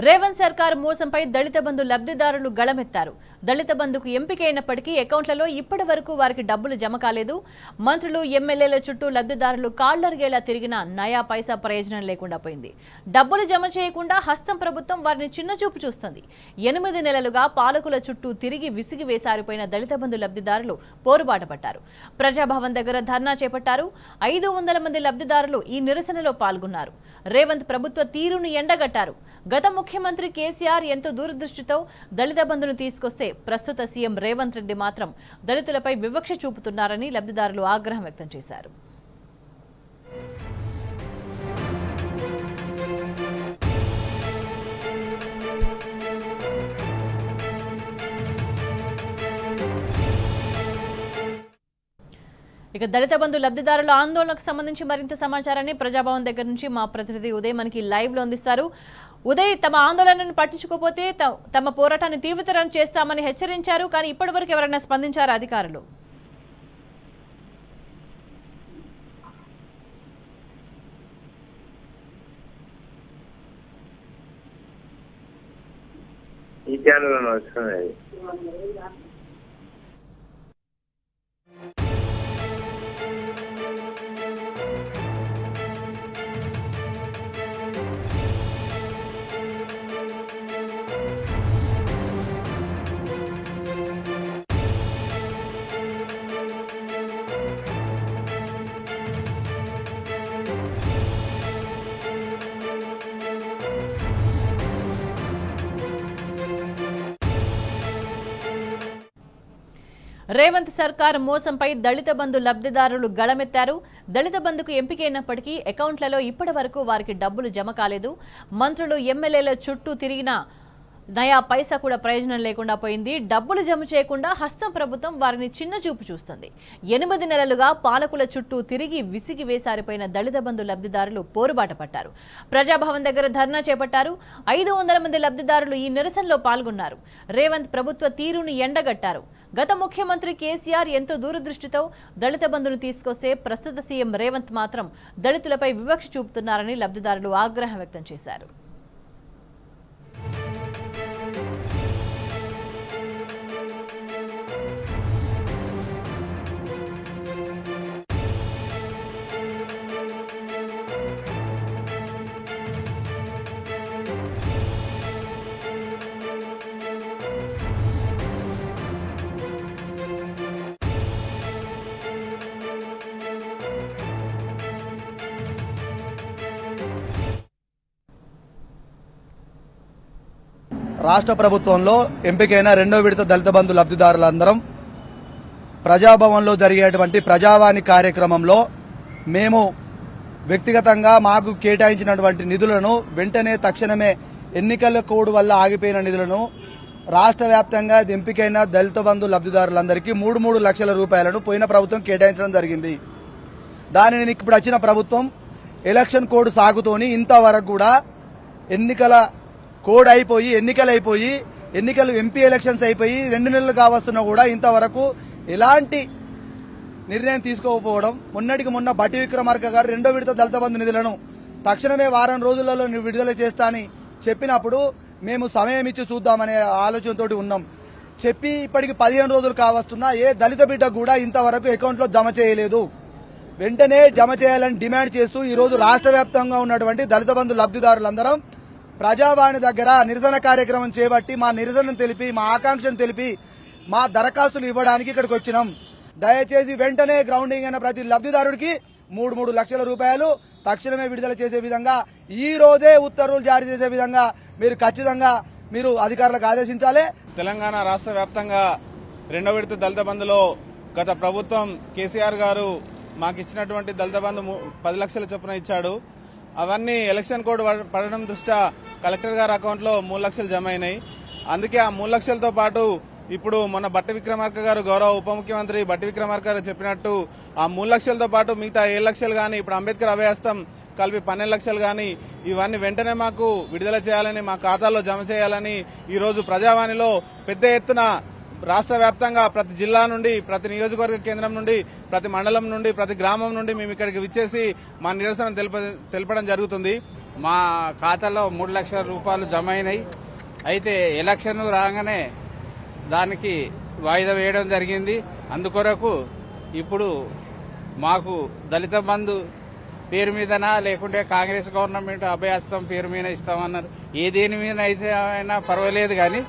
రేవంత్ సర్కార్ మోసంపై దళిత బంధు లబ్ధిదారులు గళమెత్తారు. దళిత బంధుకు ఎంపికైనప్పటికీ అకౌంట్లలో ఇప్పటి వరకు వారికి డబ్బులు జమ కాలేదు. మంత్రులు ఎమ్మెల్యేల చుట్టూ లబ్ధిదారులు కాళ్లరిగేలా తిరిగినా నయా పైసా ప్రయోజనం లేకుండా పోయింది. డబ్బులు జమ చేయకుండా హస్తం ప్రభుత్వం వారిని చిన్నచూపు చూస్తుంది. 8 నెలలుగా పాలకుల చుట్టూ తిరిగి విసిగి వేసారిపోయిన దళిత బంధు లబ్ధిదారులు పోరుబాట పట్టారు. ప్రజాభవన్ దగ్గర ధర్నా చేపట్టారు. 500 మంది లబ్ధిదారులు ఈ నిరసనలో పాల్గొన్నారు. రేవంత్ ప్రభుత్వ తీరును ఎండగట్టారు. గత ముఖ్యమంత్రి కేసీఆర్ ఎంతో దూరదృష్టితో దళిత బంధును తీసుకొస్తే ప్రస్తుత సీఎం రేవంత్ రెడ్డి మాత్రం దళితులపై వివక్ష చూపుతున్నారని లబ్ధిదారులు ఆగ్రహం వ్యక్తం చేశారు. ఇక దళిత బంధు లబ్ధిదారుల ఆందోళనకు సంబంధించి మరింత సమాచారాన్ని ప్రజాభవన్ దగ్గర నుంచి మా ప్రతినిధి ఉదయ్ మనకి లైవ్ లో అందిస్తారు. ఉదయ్, తమ ఆందోళనను పట్టించుకోకపోతే తమ పోరాటాన్ని తీవ్రతరం చేస్తామని హెచ్చరించారు. కానీ ఇప్పటివరకు ఎవరైనా స్పందించారా అధికారులు? రేవంత్ సర్కార్ మోసంపై దళిత బంధు లబ్ధిదారులు గళమెత్తారు. దళిత బంధుకు ఎంపికైనప్పటికీ అకౌంట్లలో ఇప్పటి వరకు వారికి డబ్బులు జమ కాలేదు. మంత్రులు ఎమ్మెల్యేల చుట్టూ తిరిగిన నయా పైసా కూడా ప్రయోజనం లేకుండా పోయింది. డబ్బులు జమ చేయకుండా హస్తం ప్రభుత్వం వారిని చిన్న చూపు చూస్తుంది. 8 నెలలుగా పాలకుల చుట్టూ తిరిగి విసిగి వేసారిపోయిన దళిత బంధు లబ్ధిదారులు పోరుబాట పట్టారు. ప్రజాభవన్ దగ్గర ధర్నా చేపట్టారు. 500 మంది లబ్ధిదారులు ఈ నిరసనలో పాల్గొన్నారు. రేవంత్ ప్రభుత్వ తీరును ఎండగట్టారు. గత ముఖ్యమంత్రి కేసీఆర్ ఎంతో దూరదృష్టితో దళిత బంధును తీసుకొస్తే ప్రస్తుత సీఎం రేవంత్ మాత్రం దళితులపై వివక్ష చూపుతున్నారని లబ్ధిదారులు ఆగ్రహం వ్యక్తం చేశారు. రాష్ట్ర ప్రభుత్వంలో ఎంపికైన 2వ విడత దళిత బంధు లబ్ధిదారులందరం ప్రజాభవన్లో జరిగేటువంటి ప్రజావాణి కార్యక్రమంలో మేము వ్యక్తిగతంగా మాకు కేటాయించినటువంటి నిధులను వెంటనే తక్షణమే ఎన్నికల కోడ్ వల్ల ఆగిపోయిన నిధులను రాష్ట్ర వ్యాప్తంగా ఎంపికైన దళిత బంధు లబ్ధిదారులందరికీ 3 లక్షల రూపాయలను పోయిన ప్రభుత్వం కేటాయించడం జరిగింది. దానిని ఇప్పుడు వచ్చిన ప్రభుత్వం ఎలక్షన్ కోడ్ సాగుతోని ఇంతవరకు కూడా ఎన్నికల కోడ్ అయిపోయి ఎన్నికలు ఎంపీ ఎలక్షన్స్ అయిపోయి 2 నెలలు కావస్తున్నా కూడా ఇంతవరకు ఎలాంటి నిర్ణయం తీసుకోకపోవడం. మొన్న బట్టి విక్రమార్క గారు 2వ విడత దళిత బంధు నిధులను తక్షణమే వారం రోజులలో విడుదల చేస్తా అని చెప్పినప్పుడు మేము సమయం ఇచ్చి చూద్దామనే ఆలోచనతోటి ఉన్నాం. చెప్పి ఇప్పటికి 15 రోజులు కావస్తున్నా ఏ దళిత బిడ్డ కూడా ఇంతవరకు అకౌంట్లో జమ చేయలేదు. వెంటనే జమ చేయాలని డిమాండ్ చేస్తూ ఈ రోజు రాష్ట్ర వ్యాప్తంగా ఉన్నటువంటి దళిత బంధు లబ్ధిదారులందరం ప్రజావాణి దగ్గర నిరసన కార్యక్రమం చేపట్టి మా నిరసనను తెలిపి మా ఆకాంక్షను తెలిపి మా దరఖాస్తులు ఇవ్వడానికి ఇక్కడికి వచ్చినాం. దయచేసి వెంటనే గ్రౌండింగ్ అయిన ప్రతి లబ్ధిదారుడికి 3 లక్షల రూపాయలు తక్షణమే విడుదల చేసే విధంగా ఈ రోజే ఉత్తర్వులు జారీ చేసే విధంగా మీరు ఖచ్చితంగా అధికారులకు ఆదేశించాలి. తెలంగాణ రాష్ట్ర వ్యాప్తంగా 2వ విడత దళిత బంధులో గత ప్రభుత్వం కేసీఆర్ గారు మాకు ఇచ్చినటువంటి దళిత బంధు 10 లక్షల చొప్పున ఇచ్చాడు. అవన్నీ ఎలక్షన్ కోడ్ పడడం దృష్ట్యా కలెక్టర్ గారి అకౌంట్ లో 3 లక్షలు జమ అయినాయి. అందుకే ఆ 3 లక్షలతో పాటు ఇప్పుడు మొన్న బట్టి విక్రమార్క గారు గౌరవ ఉప ముఖ్యమంత్రి బట్టి విక్రమార్క గారు చెప్పినట్టు ఆ 3 లక్షలతో పాటు మిగతా 7 లక్షలు గానీ ఇప్పుడు అంబేద్కర్ అభయహస్తం కలిపి 12 లక్షలు గానీ ఇవన్నీ వెంటనే మాకు విడుదల చేయాలని మా ఖాతాలో జమ చేయాలని ఈ రోజు ప్రజావాణిలో పెద్ద ఎత్తున రాష్ట్ర వ్యాప్తంగా ప్రతి జిల్లా నుండి ప్రతి నియోజకవర్గ కేంద్రం నుండి ప్రతి మండలం నుండి ప్రతి గ్రామం నుండి మేము ఇక్కడికి విచ్చేసి మా నిరసన తెలపడం జరుగుతుంది. మా ఖాతాలో 3 లక్షల రూపాయలు జమ అయినాయి. అయితే ఎలక్షన్ రాగానే దానికి వాయిదా వేయడం జరిగింది. అందుకొరకు ఇప్పుడు మాకు దళిత బంధు పేరు మీదనా లేకుంటే కాంగ్రెస్ గవర్నమెంట్ అభయహస్తం పేరు మీద ఇస్తామన్నారు. ఏ దేని మీద అయితే అయినా పర్వాలేదు కానీ